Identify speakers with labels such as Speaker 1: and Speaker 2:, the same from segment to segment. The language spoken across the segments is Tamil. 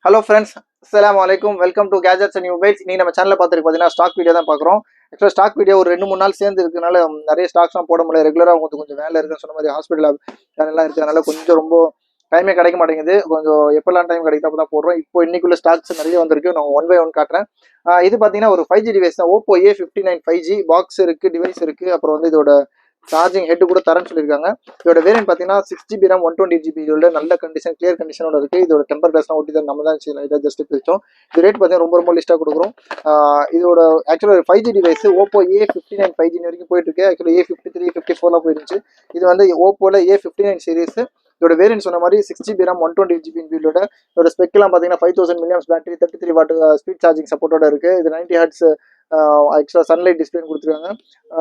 Speaker 1: ஹலோ ஃப்ரெண்ட்ஸ், அஸ்ஸலாமு அலைக்கும். Welcome to gadgets and mobiles. நீ நம்ம சேனலில் பார்த்துருக்கு பார்த்தீங்கன்னா ஸ்டாக் வீடியோ தான் பார்க்குறோம். ஆக்சுவலாக ஸ்டாக் வீடியோ ஒரு 2-3 நாள் சேர்ந்து இருக்கனால நிறைய ஸ்டாக்ஸ்லாம் போட முடியல. ரெகுலராக உங்களுக்கு கொஞ்சம் வேலை இருக்குன்னு சொன்ன மாதிரி ஹாஸ்பிட்டல் வேலைலாம் இருக்கிறதுனால கொஞ்சம் ரொம்ப டைமே கிடைக்க மாட்டேங்குது. கொஞ்சம் எப்போல்லாம் டைம் கிடைக்குது அப்போ தான் போடுறோம். இப்போ இன்னைக்குள்ள ஸ்டாக்ஸ் நிறைய வந்திருக்கு. நான் ஒன் பை ஒன் காட்டுறேன். இது பார்த்தீங்கன்னா ஒரு 5G டிவைஸ் தான். ஓப்போ A59 5G பாக்ஸ் இருக்குது, டிவைஸ் இருக்குது. அப்புறம் வந்து இதோட சார்ஜிங் ஹெட் கூட தரேன்னு சொல்லியிருக்காங்க. இதோட வேரியன்ட் பார்த்தீங்கன்னா 6GB RAM 128GB இதோட நல்ல கண்டிஷன், கிளியர் கண்டிஷனோட இருக்குது. இதோட டெம்பர் கிளாஸ்லாம் ஒட்டி தான் நம்ம தான் இதை ஜஸ்ட் பிரிச்சோம். இது ரேட் பார்த்தீங்கன்னா ரொம்ப லிஸ்ட்டாக கொடுக்குறோம். இதோட ஆக்சுவலாக 5G device Oppo A59 5G வரைக்கும் போயிட்டு இருக்கு. ஆக்சுவலாக A53 54 போயிருந்துச்சு. இது வந்து ஓப்போல A59 சீரிஸ். இதோட வேரியன்ட் சொன்ன மாதிரி 6GB RAM 128GB பில்லோட இதோட ஸ்பெக்லாம் பார்த்தீங்கன்னா 5000 mAh battery, 33 watt speed charging சப்போர்ட்டோட இருக்கு. இது 90 Hz எக்ஸ்ட்ரா சன்லைட் டிஸ்பிளேன்னு கொடுத்துருக்காங்க.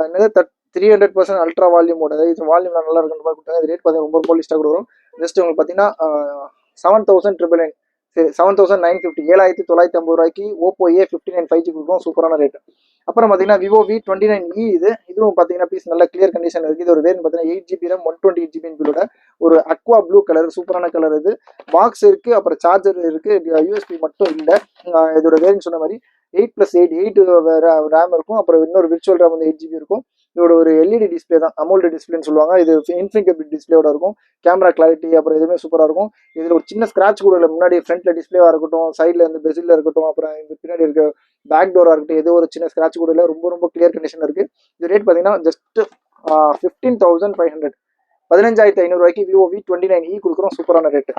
Speaker 1: என்னது 300% அல்ட்ரா வால்யூமோட, இது வால்யூம் நல்லா இருக்குன்ற மாதிரி கொடுத்தாங்க. இது ரேட் பார்த்தீங்கன்னா ரொம்ப லிஸ்ட்டாக கொடுக்குறோம். ஜஸ்ட் உங்களுக்கு பார்த்தீங்கன்னா 7,999 சரி 7,950 7,950 ரூபாய்க்கு ஓப்போ A59 5G கொடுக்கும். சூப்பரான ரேட். அப்புறம் பார்த்தீங்கன்னா விவோ V29e இதுவும் பார்த்தீங்கன்னா பீஸ் நல்ல கிளியர் கண்டிஷன் இருக்குது. இது ஒரு வேரியன்ட் பார்த்தீங்கன்னா 8GB RAM 128GB பில்லோட ஒரு அக்வா ப்ளூ கலர், சூப்பரான கலர். இது பாக்ஸ் இருக்குது, அப்புறம் சார்ஜர் இருக்குது, யூஎஸ்பி மட்டும் இல்லை. இதோட வேரியன்ட் சொன்ன மாதிரி 8+8 ரேம் இருக்கும். அப்புறம் இன்னொரு விர்ச்சுவல் ரேம் வந்து 8GB இருக்கும். இதோட ஒரு எல்இடி டிஸ்பிளே தான், அமோல்டு டிஸ்பிளேன்னு சொல்லுவாங்க. இது இன்ஃபினிட்டி டிஸ்பிளேயோட இருக்கும். கேமரா கிளாரிட்டி அப்புறம் எதுவுமே சூப்பராக இருக்கும். இதில் ஒரு சின்ன ஸ்க்ராட்ச் கூட இல்லை. முன்னாடி ஃப்ரண்ட்ல டிஸ்பிளேவாக இருக்கட்டும், சைடில் இந்த பெசிலில் இருக்கட்டும், அப்புறம் இந்த பின்னாடி இருக்க பேக் டோராக இருக்கட்டும், ஏதோ ஒரு சின்ன ஸ்க்ராட்ச் கூட இல்லை. ரொம்ப கிளியர் கண்டிஷன் இருக்குது. இது ரேட் பார்த்தீங்கன்னா ஜஸ்ட் 15,500 15,500 ரூபாய்க்கு விவோ V29e கொடுக்குறோம். சூப்பரான ரேட்டு.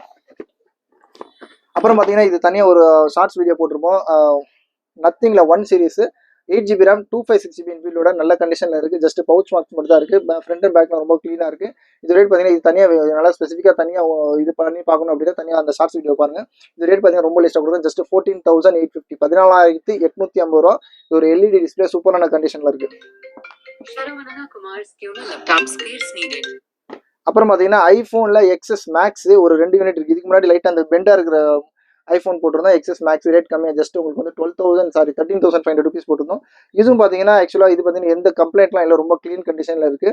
Speaker 1: அப்புறம் பார்த்தீங்கன்னா இது தனியாக ஒரு ஷார்ட்ஸ் வீடியோ போட்டிருப்போம். நத்திங்ல 1 சீரிஸ் 8GB RAM 256GB பில்லோட நல்ல கண்டிஷனில் இருக்குது. ஜஸ்ட் பவுச் மார்க்ஸ் மட்டும் தான் இருக்குது. ஃப்ரண்ட் அண்ட் பேக்கில் ரொம்ப க்ளீனாக இருக்குது. இது ரேட் பார்த்தீங்கன்னா இது தனியாக நல்லா ஸ்பெசிஃபிக்காக தனியாக இது பண்ணி பார்க்கணும் அப்படின்னா தனியாக அந்த ஷார்ட்ஸ் வீடியோ பாருங்கள். இது ரேட் பார்த்தீங்கன்னா ரொம்ப லிஸ்ட்டாக கொடுக்கும். ஜஸ்ட் 14,850 14,850 ரூபா. இது ஒரு எல்இடி டிஸ்பிளே சூப்பரான கண்டிஷனில் இருக்குது. அப்புறம் பார்த்தீங்கன்னா ஐஃபோனில் XS Max ஒரு 2 யூனிட் இருக்குது. இதுக்கு முன்னாடி லைட்டாக அந்த பெண்டாக இருக்கிற ஐஃபோன் போட்டிருந்தோம். XS Max ரேட் கம்மியாக ஜஸ்ட் உங்களுக்கு வந்து 13,500 ருபீஸ் போட்டிருந்தோம். இதுவும் பார்த்தீங்கன்னா ஆக்சுவலாக இது பார்த்தீங்கன்னா எந்த கம்ப்ளைண்ட்லாம் இல்லை, ரொம்ப க்ளீன் கண்டிஷனில் இருக்குது.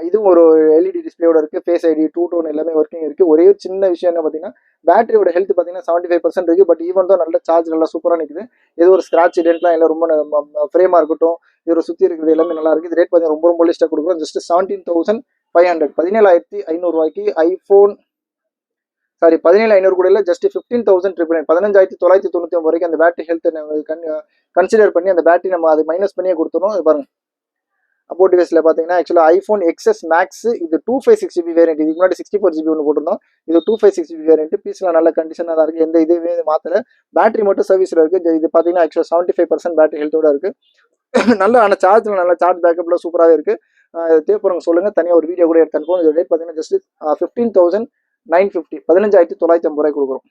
Speaker 1: இதுவும் ஒரு எல்இடி டிஸ்பிளேயோட இருக்குது. ஃபேஸ் ஐடி 2 டோன் எல்லாமே ஒர்க்கிங் இருக்குது. ஒரே ஒரு சின்ன விஷயம் என்ன பார்த்தீங்கன்னா பேட்டரியோட ஹெல்த் பார்த்தீங்கன்னா 75% இருக்குது. பட் ஈவன் தான் நல்ல சார்ஜ் நல்லா சூப்பராக நிற்குது. ஏதோ ஒரு ஸ்க்ராட்ச் டென்ட்லாம் இல்லை, ரொம்ப ஃப்ரேமாக இருக்கட்டும், இதோட சுற்றி இருக்கிறது எல்லாமே நல்லா இருக்குது. இது ரேட் பார்த்தீங்கன்னா ரொம்ப லிஸ்ட்டாக கொடுக்குறோம். ஜஸ்ட் 17,500 17,500 ரூபாய்க்கு ஐஃபோன் 17,500 கூட இல்லை, ஜஸ்ட் 15,999 15,999 வரைக்கும் அந்த பேட்டரி ஹெல்த் கன்சிடர் பண்ணி அந்த பேட்டரி நம்ம அதை மைனஸ் பண்ணியே கொடுத்துரும். இது பாருங்க அபோட் டிவைஸில் பார்த்தீங்கன்னா ஆக்சுவலாக ஐஃபோன் XS Max இது 256GB வேரியன்ட். இதுக்கு முன்னாடி 64GB ஒன்று போட்டிருந்தோம். இது 256GB வேரியன்ட். பீஸ்லாம் நல்ல கண்டிஷனாக தான் இருக்குது. எந்த இதுவே மாற்றலை. பேட்டரி மட்டும் சர்வீஸில் இருக்குது. இது பார்த்தீங்கன்னா ஆக்சுவலாக 75% பேட்டரி ஹெல்த்தோட இருக்குது. நல்ல ஆனால் சார்ஜில் நல்ல சார்ஜ் பேக்கப்லாம் சூப்பராகவே இருக்குது. தேவைப்படுறவங்க சொல்லுங்கள், தனியாக ஒரு வீடியோ கூட எடுத்து அனுப்புவோம். இது ரேட் பார்த்தீங்கன்னா ஜஸ்ட் 15,950 15,950 ரூபாய் கொடுக்குறோம்.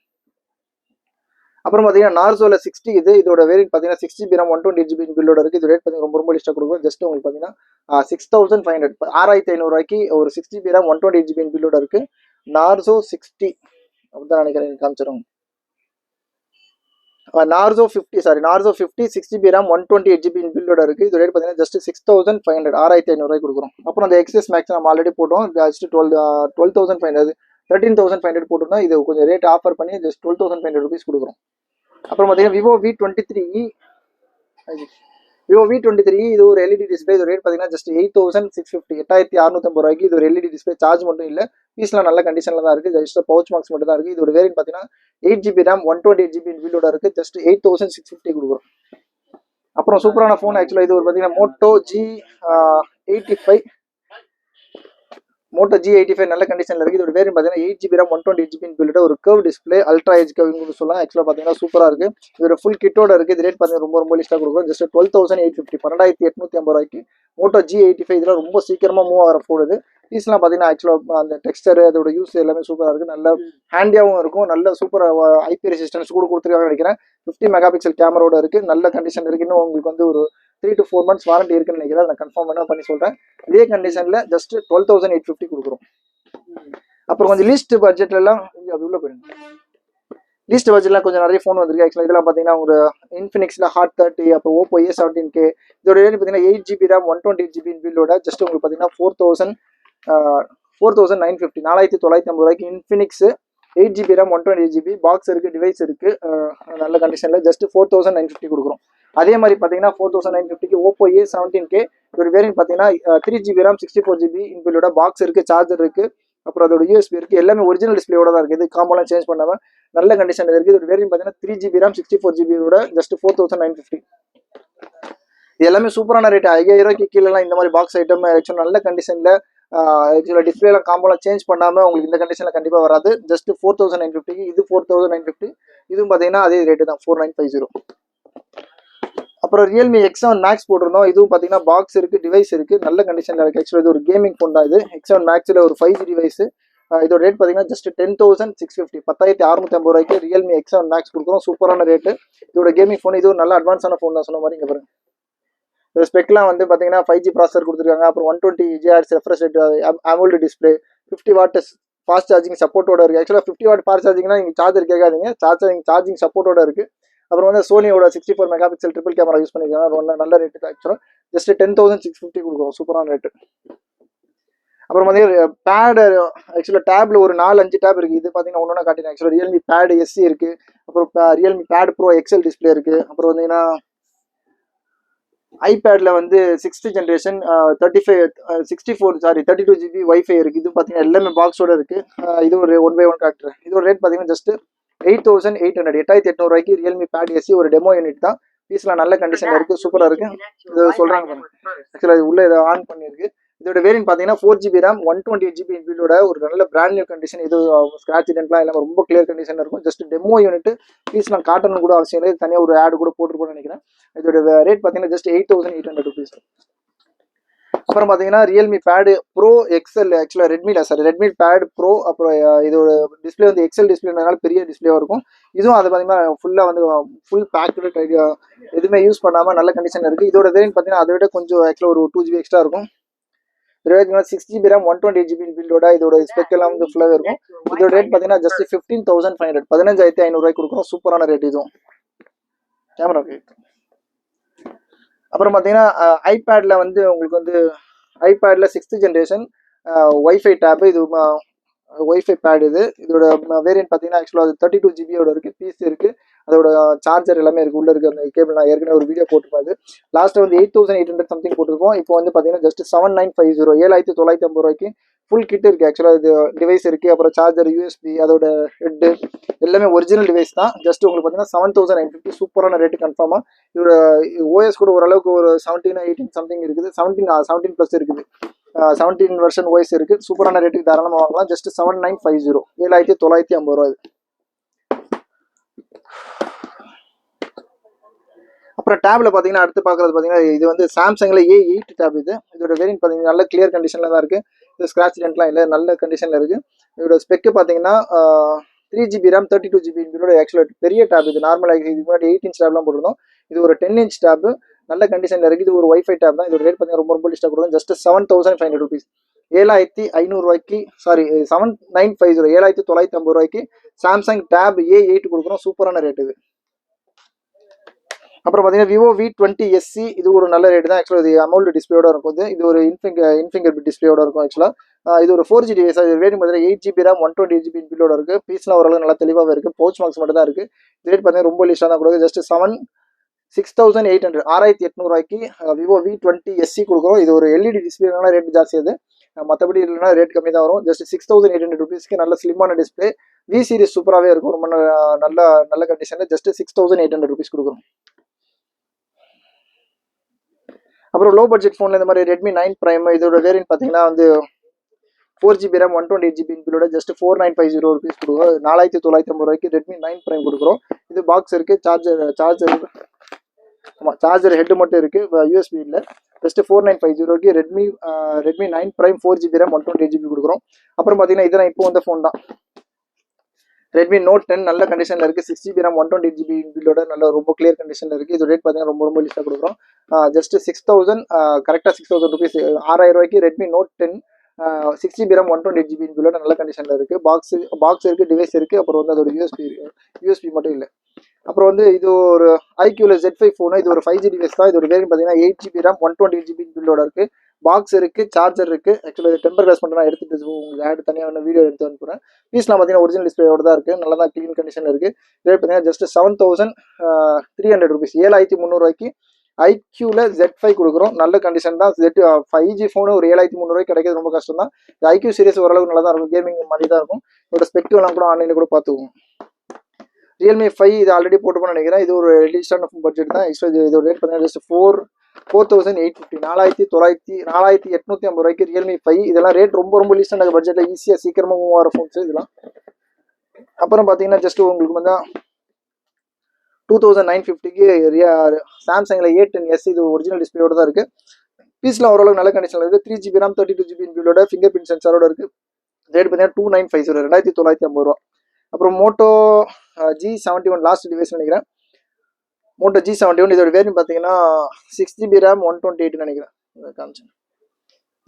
Speaker 1: அப்புறம் பார்த்தீங்கன்னா நார்சோல 60 இதோட வேரியன்ட் பார்த்தீங்கன்னா 6GB RAM 128GB பில்லோட இருக்குது. இது ரேட் பார்த்தீங்கன்னா ரொம்ப லிஸ்ட்டாக கொடுக்கும். ஜஸ்ட் உங்களுக்கு பார்த்தீங்கன்னா 6,500 6,500 ரூபாய்க்கு ஒரு 6GB RAM 128GB பில்லோட இருக்குது. நார்சோ 60 அப்படிதான் நினைக்கிறேன், காமிச்சிடும். நார்சோ 50 6GB RAM 128GB பில்லோட இருக்குது. இது ரேட் பார்த்தீங்கன்னா ஜஸ்ட் 6,500 6,500 ரூபாய் கொடுக்குறோம். அப்புறம் அந்த XS Max நம்ம ஆல்ரெடி போட்டோம். ஜஸ்ட் 12,500 13,500 போட்டிருந்தோம். இது கொஞ்சம் ரேட் ஆஃபர் பண்ணி ஜஸ்ட் 12,500 ருபீஸ் கொடுக்குறோம். அப்புறம் பார்த்தீங்கன்னா விவோ V23 இது ஒரு எல்இடி டிஸ்பிளே. இது ரேட் பார்த்தீங்கன்னா ஜஸ்ட் 8,650 8,650 ரூபாய்க்கு. இது ஒரு எல்இடி டிஸ்பிளே. சார்ஜ் மட்டும் இல்லை, பீஸ்லாம் நல்ல கண்டிஷனில் தான் இருக்குது. ஜஸ்ட் பவுச் மார்க்ஸ் மட்டும் தான் இருக்குது. இதோட வேரியன்ட் பார்த்தீங்கன்னா 8GB RAM 128GB பில்லோட இருக்குது. ஜஸ்ட் 8,650 கொடுக்குறோம். அப்புறம் சூப்பரான ஃபோன் ஆக்சுவலாக இது ஒரு பார்த்தீங்கன்னா Moto G85 நல்ல கண்டிஷனில் இருக்குது. இதோட வேரியன்ட் பார்த்தீங்கன்னா 8GB RAM 128GB பில்லோட ஒரு கர்வ் டிஸ்பிளே, அல்ட்ரா எஜ் கர்வ்னு சொல்லலாம். ஆக்சுவலாக பார்த்தீங்கன்னா சூப்பராக இருக்குது. இதோட ஃபுல் கிட்டோட இருக்குது. இது ரேட் பார்த்தீங்கன்னா ரொம்ப லிஸ்ட்டாக கொடுக்குறோம். ஜஸ்ட் 12,850 12,850 ரூபாய்க்கு Moto G85. இதெல்லாம் ரொம்ப சீக்கிரமாக மூவ் ஆகிற ஃபோன். இது பீஸ்லாம் பார்த்தீங்கன்னா ஆக்சுவலாக அந்த டெக்ஸ்டர் அதோட யூஸ் எல்லாமே சூப்பராக இருக்குது. நல்ல ஹேண்டியாகவும் இருக்கும். நல்ல சூப்பராக IP ரெசிஸ்டன்ஸ் கூட கொடுத்துருக்காங்கன்னு நினைக்கிறேன். 50 மெகாபிக்சல் கேமராவோட இருக்குது. நல்ல கண்டிஷன் இருக்குது. இன்னும் உங்களுக்கு வந்து ஒரு 3 to 4 months வாரண்டி இருக்குன்னு நினைக்கிறேன். நான் கன்ஃபார்ம் பண்ணி சொல்கிறேன். இதே கண்டிஷனில் ஜஸ்ட் 12,850 கொடுக்குறோம். அப்புறம் கொஞ்சம் லீஸ்ட் பட்ஜெட்லாம் அது உள்ள போயிடுங்க. லீஸ்ட் பட்ஜெட்லாம் கொஞ்சம் நிறைய ஃபோன் வந்திருக்கு. ஆக்சுவலாக இதெல்லாம் பார்த்தீங்கன்னா ஒரு இன்ஃபினிக்ஸில் Hot 30, அப்புறம் ஓப்போ A17K இதோட ரேட் பார்த்தீங்கன்னா 8GB RAM 128GB பில்லோட ஜஸ்ட் உங்களுக்கு பார்த்தீங்கன்னா 4,950 4,950 ரூபாய்க்கு Infinix 8 GB RAM 128 GB box இருக்குது, டிவைஸ் இருக்குது, நல்ல கண்டிஷனில் ஜஸ்ட் 4950 கொடுக்குறோம். அதே மாதிரி பார்த்தீங்கன்னா 4950க்கு ஓப்போ A17K இதோட வேரியன்ட் பார்த்தீங்கன்னா 3 GB RAM 64 GB இன்பில்டோட பாக்ஸ் இருக்குது, சார்ஜர் இருக்குது, அப்புறம் அதோட USB இருக்குது, எல்லாமே ஒரிஜினல் டிஸ்பிளேயோட தான் இருக்குது. இது காம்போலாம் சேஞ்ச் பண்ணாமல் நல்ல கண்டிஷனில் இருக்குது. இதோட வேரியன்ட் பார்த்தீங்கன்னா 3 GB RAM 64 GB ஜஸ்ட் 4950. இது எல்லாமே சூப்பரான ரேட். 5000 ரூபாய்க்கு கீழெல்லாம் இந்த மாதிரி பாக்ஸ் ஐட்டம் ஆக்சுவலாக நல்ல கண்டிஷனில் ஆக்சுவலாக டிஸ்பிளேலாம் காம்போலாம் சேஞ்ச் பண்ணாமல் உங்களுக்கு இந்த கண்டிஷனில் கண்டிப்பாக வராது. ஜஸ்ட் 4950க்கு இது 4950. இதுவும் பார்த்தீங்கன்னா அதே ரேட்டு தான் 4950. அப்புறம் ரியல்மி X7 Max போட்டிருந்தோம். இதுவும் பார்த்தீங்கன்னா பாக்ஸ் இருக்குது, டிவைஸ் இருக்குது, நல்ல கண்டிஷனில் இருக்குது. ஆக்சுவலாக இது ஒரு கேமிங் ஃபோன் தான். இது X7 Maxல ஒரு 5G டிவைஸ். இதோட ரேட் பார்த்தீங்கன்னா ஜஸ்ட் 10,650 10,650 ரூபாய்க்கு ரியல்மி X7 Max கொடுக்குறோம். சூப்பரான ரேட்டு. இதோட கேமிங் ஃபோன். இது ஒரு நல்ல அட்வான்ஸான ஃபோன் தான் சொன்ன மாதிரி. இங்கே பாருங்க, இந்த ஸ்பெக்லாம் வந்து பார்த்தீங்கன்னா 5G ப்ராசஸர் கொடுத்துருக்காங்க. அப்புறம் 120 GHz refresh rate, AMOLED display, 50 watt fast charging சப்போர்ட்டோட இருக்குது. ஆக்சுவலாக 50 வாட் ஃபாஸ்ட் சார்ஜிங்னா நீங்கள் சார்ஜர் கேட்காதீங்க, சார்ஜிங் சப்போர்ட்டோட இருக்குது. அப்புறம் வந்து சோனியோட 64 மெகாபிக்சல் ட்ரிபிள் கேமரா யூஸ் பண்ணியிருக்காங்க. நல்ல ரேட்டு தான். ஆக்சுவலாக ஜஸ்ட் 10,650 கொடுக்குறோம். சூப்பரான ரேட்டு. அப்புறம் பார்த்தீங்கன்னா பேடு, ஆக்சுவலாக டேப்ல ஒரு 4-5 டேப் இருக்குது. இது பார்த்தீங்கன்னா ஒன்று காட்டினேன். ஆக்சுவலாக ரியல்மி பேடு SE இருக்குது, அப்புறம் Realme pad pro XL display இருக்குது. அப்புறம் வந்தீங்கன்னா ஐபேடில் வந்து 6th ஜென்ரேஷன் 32 GB வைஃபை இருக்குது. இது பார்த்தீங்கன்னா எல்லாமே பாக்ஸோட இருக்குது. இது ஒரு 1/1 காட்டுறேன். இதோட ரேட் பார்த்தீங்கன்னா ஜஸ்ட் 8,800 8,800 ரூபாய்க்கு ரியல்மி பேட் SE ஒரு டெமோ யூனிட் தான். பீஸ்லாம் நல்ல கண்டிஷனில் இருக்குது, சூப்பராக இருக்குது. இது சொல்கிறாங்க ஆக்சுவலாக இது உள்ளே இதை ஆன் பண்ணியிருக்கு. இதோட வேரியன்ட் பார்த்தீங்கன்னா 4 GB RAM 128 GB இன்பில்டோட ஒரு நல்ல பிராண்ட் நியூ கண்டிஷன். இது ஸ்க்ராட்ச் டென்ட்லாம் இல்லாமல் ரொம்ப கிளியர் கண்டிஷனில் இருக்கும். Just demo unit. பீஸ்லாம் காட்டணும் கூட அவசியம் இல்லை. தனியாக ஒரு ஆடு கூட போட்டுருப்போம்னு நினைக்கிறேன். இதோட ரேட் பார்த்தீங்கன்னா ஜஸ்ட் 8,800 rupees. அப்புறம் பார்த்தீங்கன்னா ரியல்மி பேடு ப்ரோ XL, ஆக்சுவலாக ரெட்மி பேட் ப்ரோ. அப்புறம் இதோட டிஸ்பிளே வந்து XL டிஸ்பிளேனால பெரிய டிஸ்பிளேவாக இருக்கும். இதுவும் அது பார்த்தீங்கன்னா ஃபுல்லாக வந்து ஃபுல் பேக்கடு, எதுவுமே யூஸ் பண்ணாமல் நல்ல கண்டிஷனில் இருக்குது. இதோட வேரியன்ட் பார்த்தீங்கன்னா அதை விட கொஞ்சம் ஆக்சுவலாக ஒரு 2 GB எக்ஸ்ட்ரா இருக்கும். 6 GB RAM 128 GB பில்டோட இதோட ஸ்பெக் எல்லாம் வந்து ஃபுல்லாகவே இருக்கும். இதோட ரேட் பார்த்தீங்கன்னா ஜஸ்ட் 15,500 15,500 ரூபாய்க்கு கொடுக்குறோம். சூப்பரான ரேட் இதுவும். கேமரா. அப்புறம் பார்த்தீங்கன்னா ஐபேடில் வந்து உங்களுக்கு வந்து ஐபேடில் 6th ஜென்ரேஷன் வைஃபை டேப். இது வைஃபை பேட். இதோட வேரியன்ட் பார்த்தீங்கன்னா ஆக்சுவலாக 32 GB இருக்குது, பீஸ் இருக்குது, அதோட சார்ஜர் எல்லாமே இருக்குது, உள்ளே இருக்குது. அந்த கேபிள் நான் ஏற்கனவே ஒரு வீடியோ போட்டிருப்பாரு. லாஸ்ட்டு வந்து 8,800 சம்திங் போட்டிருக்கோம். இப்போ வந்து பார்த்தீங்கன்னா ஜஸ்ட் 7,950 7,950 ரூபாய்க்கு ஃபுல் கிட் இருக்குது. ஆக்சுவலாக இது டிவைஸ் இருக்குது, அப்புறம் சார்ஜர், USB, அதோட ஹெட்டு எல்லாமே ஒரிஜினல் டிவைஸ் தான். ஜஸ்ட் உங்களுக்கு பார்த்தீங்கன்னா 7,950. சூப்பரான ரேட்டு கன்ஃபார்மாக. இதோட OS கூட ஓரளவுக்கு ஒரு 17 18 சம்திங் இருக்குது. 17+ இருக்குது. 17 வெர்ஷன் OS இருக்குது. சூப்பரான ரேட்டுக்கு தாராளமாக வாங்கலாம். ஜஸ்ட் 7,950 7,950 ரூபாய். அப்புறம் டேப்ல பார்த்தீங்கன்னா அடுத்து பார்க்குறது பார்த்தீங்கன்னா இது வந்து சாம்சங்கில் A8 டேப். இதோட வேரியன்ட் பார்த்தீங்கன்னா நல்ல கிளியர் கண்டிஷனில் தான் இருக்குது. இது ஸ்க்ராட்ச் டென்ட்லாம் இல்லை, நல்ல கண்டிஷனில் இருக்குது. இதோட ஸ்பெக்கு பார்த்தீங்கன்னா 3 GB RAM 32 GB இதோட ஆக்சுவலாக பெரிய டேப். இது நார்மலாக இதுக்கு முன்னாடி 8 inch டேப்லாம் போட்டிருந்தோம். இது ஒரு 10 inch டேப், நல்ல கண்டிஷனில் இருக்குது. இது ஒரு வைஃபை டேப் தான். இதோட ரேட் பார்த்தீங்கன்னா ரொம்ப லிஸ்ட்டாக கொடுக்கும். ஜஸ்ட் 7,500 rupees 7,500 ரூபாய்க்கு 7,950 7,950 ரூபாய்க்கு சாம்சங் டேப் A8 கொடுக்குறோம். சூப்பரான ரேட் இது. அப்புறம் பார்த்தீங்கன்னா விவோ V20 SE. இது ஒரு நல்ல ரேட் தான். ஆக்சுவலாக இது AMOLED டிஸ்பிளேயோட இருக்கும். இது ஒரு இன்ஃபிங்கர் டிஸ்பிளேயோட இருக்கும். ஆக்சுவலாக இது ஒரு 4G டிவைஸ். இது ரேட் பார்த்தீங்கன்னா 8 GB RAM 128 GB பில்லோட இருக்குது. பீஸ்லாம் ஓரளவு நல்லா தெளிவாகவே இருக்குது. பவுச் மார்க்ஸ் மட்டும் தான் இருக்குது. இது ரேட் பார்த்தீங்கன்னா ரொம்ப லிஸ்ட்டாக தான் கொடுக்குது. ஜஸ்ட் 6,800 6,800 ரூபாய்க்கு விவோ V20 SE கொடுக்குறோம். இது ஒரு LED டிஸ்பிளேனால ரேட் ஜாஸ்தி. அது மற்றபடி இல்லைனா ரேட் கம்மி தான் வரும். ஜஸ்ட் 6,800 rupeesக்கு நல்ல ஸ்லிம்மான டிஸ்பிளே. V சீரிஸ் சூப்பராகவே இருக்கும். ரொம்ப நல்ல கண்டிஷனில் ஜஸ்ட் 6,800 rupees கொடுக்குறோம். அப்புறம் லோ பட்ஜெட் ஃபோனில் இந்த மாதிரி ரெட்மி 9 Prime. இதோட வேரியன்ட் பார்த்தீங்கன்னா வந்து 4 GB RAM 128 GB பில்லோட ஜஸ்ட் 4,950 rupees கொடுக்குறோம். 4,950 ரூபாய்க்கு ரெட்மி 9 Prime கொடுக்குறோம். இது பாக்ஸ் இருக்குது, சார்ஜர் ஹெட் மட்டும் இருக்குது, USB இல்லை. ஜஸ்ட் 4,950 ரூபாய்க்கு Redmi 9 Prime 4 GB RAM 128 GB கொடுக்குறோம். அப்புறம் பார்த்தீங்கன்னா இதெல்லாம் இப்போ வந்த ஃபோன் தான். ரெட்மி Note 10 நல்ல கண்டிஷனில் இருக்குது. 6 GB RAM 128 GB பில்லோட நல்ல ரொம்ப கிளியர் கண்டிஷனில் இருக்குது. இது ரேட் பார்த்தீங்கன்னா ரொம்ப லிஸ்ட்டாக கொடுக்குறோம். ஜஸ்ட் 6,000 கரெக்டாக 6,000 rupees 6,000 ரூபாய்க்கு Redmi Note 10 6 GB RAM 128 GB பில்லோட நல்ல கண்டிஷனில் இருக்குது. பாக்ஸ் இருக்குது, டிவைஸ் இருக்குது, அப்புறம் வந்து அதோட USB மட்டும் இல்லை. அப்புறம் வந்து இது ஒரு iQOO Z5 ஃபோனு. இது ஒரு 5G டிவைஸ் தான். இதோட வேரியன்ட் பார்த்தீங்கன்னா 8 GB RAM 128 GB பில்லோட இருக்குது. பாக்ஸ் இருக்கு, சார்ஜர் இருக்கு. ஆக்சுவலி டெம்பர் கிளாஸ் மட்டும் நான் எடுத்துட்டு உங்களுக்கு ஆட் தனியாக வீடியோ எடுத்து அனுப்புறேன். பீஸ்லாம் பார்த்தீங்கன்னா ஒரிஜினல் டிஸ்பிளேயோட தான் இருக்கு, நல்லா தான் க்ளீன் கண்டிஷனில் இருக்கு. இதே பார்த்தீங்கன்னா ஜஸ்ட் 7300 rupees, 7300 ஐக்யூவில் Z5 கொடுக்குறோம். நல்ல கண்டிஷன் தான். Z5G ஃபோனு ஒரு 7300 கிடைக்கிறது ரொம்ப கஷ்டம் தான். இந்த ஐக்யூ சீரிஸ் ஓரளவுக்கு நல்லா தான் இருக்கும், கேமிங் மாதிரி தான் இருக்கும். இதோட ஸ்பெக்ட்லாம் கூட ஆன்லைனில் கூட பார்த்துக்குவோம். ரியல்மி 5 இது ஆல்ரெடி போட்டுப்போன்னு நினைக்கிறேன். இது ஒரு ரிலீஸ்டான பட்ஜெட் தான். இதோட ரேட் பார்த்தீங்கன்னா ஜஸ்ட் 4850, 4850 ரியல்மி 5. இதெல்லாம் ரேட் ரொம்ப லீஸ்டான பட்ஜெட்டில் ஈஸியாக சீக்கிரமாக மூவ் ஆகிற ஃபோன்ஸ் இதெல்லாம். அப்புறம் பார்த்தீங்கன்னா ஜஸ்ட் உங்களுக்கு வந்து 2950க்கு சாம்சங்கில் A10s, இது ஒரிஜினல் டிஸ்பிளேயோட தான் இருக்குது. பீஸ்லாம் ஓரளவுக்கு நல்ல கண்டிஷனில் இருக்குது. 3GB RAM 32GB இன்பில்டோட ஃபிங்கர் பிரிண்ட் சென்சாரோட இருக்குது. ரேட் பார்த்தீங்கன்னா 2950, 2950 ரூபா. அப்புறம் மோட்டோ G71 லாஸ்ட் டிவைஸ் நினைக்கிறேன். மோட்டோ G71 இதோட வேரியன்ட் பார்த்தீங்கன்னா 6GB RAM 128 நினைக்கிறேன். காமிச்சேன்.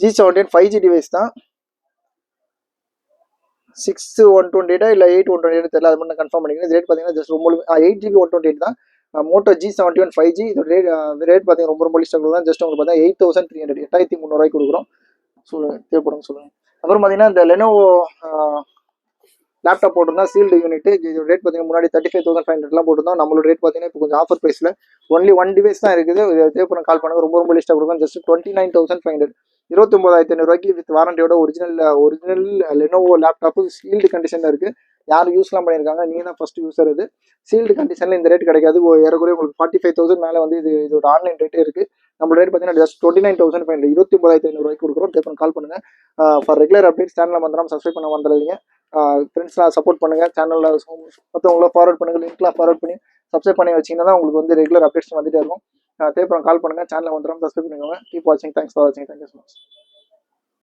Speaker 1: G71 5G டிவைஸ் தான். 6/128 இல்லை 8/128 தெரியல, அது மட்டும் கன்ஃபார்ம் பண்ணிக்கிறேன். ரேட் பார்த்தீங்கன்னா ஜஸ்ட் 8GB 128 தான். மோட்டோ G71 5G இதோட ரேட் பார்த்தீங்கன்னா ரொம்ப லீஸ்டாக தான். ஜஸ்ட் உங்களுக்கு பார்த்தீங்கன்னா 8300, 8300 கொடுக்குறோம். தேவைப்படுங்க சொல்லுங்கள். அப்புறம் பார்த்தீங்கன்னா இந்த லெனோவோ லேப்டாப் போட்டிருந்தா சீல்டு யூனிட். இதோட ரேட் பார்த்தீங்கன்னா முன்னாடி 35,500 போட்டிருந்தோம். நம்மளோட ரேட் பார்த்தீங்கன்னா இப்போ கொஞ்சம் ஆஃபர் ப்ரைஸில் ஒன்லி 1 டிவைஸ் தான் இருக்குது. தேவைப்படும் கால் பண்ணுங்க. ரொம்ப லிஸ்ட்டாக கொடுக்கும். ஜஸ்ட் 29,500, 29,500 வித் வாரண்டியோட ஒரிஜினல் லெனோவோ லேப்டாப்பு சீல்டு கண்டிஷனில் இருக்குது. யாரும் யூஸ்லாம் பண்ணியிருக்காங்க, நீங்கள் தான் ஃபர்ஸ்ட் யூஸர். இது சீல்டு கண்டிஷனில் இந்த ரேட் கிடைக்காது. ஏறக்குறைய உங்களுக்கு 45,000 மேலே வந்து இதோட ஆன்லைன் ரேட்டே இருக்குது. நம்ம ரேட் பார்த்தீங்கன்னா ஜஸ்ட் 29,500, 29,500 கொடுக்குறோம். தேவைப்படும் கால் பண்ணுங்க. ஃபார் ரெகுலர் அப்டேட்ஸ் சேனலில் வந்துடாமல் சப்ஸ்கிரைப் பண்ண வந்துடுறீங்க. ஃப்ரெண்ட்ஸ்லாம் சப்போர்ட் பண்ணுங்க. சேனலில் மற்றவங்கள ஃபார்வர்ட் பண்ணுங்க, லிங்க்லாம் ஃபார்வர்ட் பண்ணி சப்ஸ்கிரைப் பண்ணி வச்சிங்கன்னா தான் உங்களுக்கு வந்து ரெகுலர் அப்டேட்ஸ் வந்துட்டே இருக்கும். தேவைப்படும் கால் பண்ணுங்க. சேனலில் வந்துடும் சப்ஸ்கிரைப் பண்ணிக்கோங்க. கீப் வாட்சிங். தேங்க்ஸ் ஃபார் வாட்சிங். Thank you so much.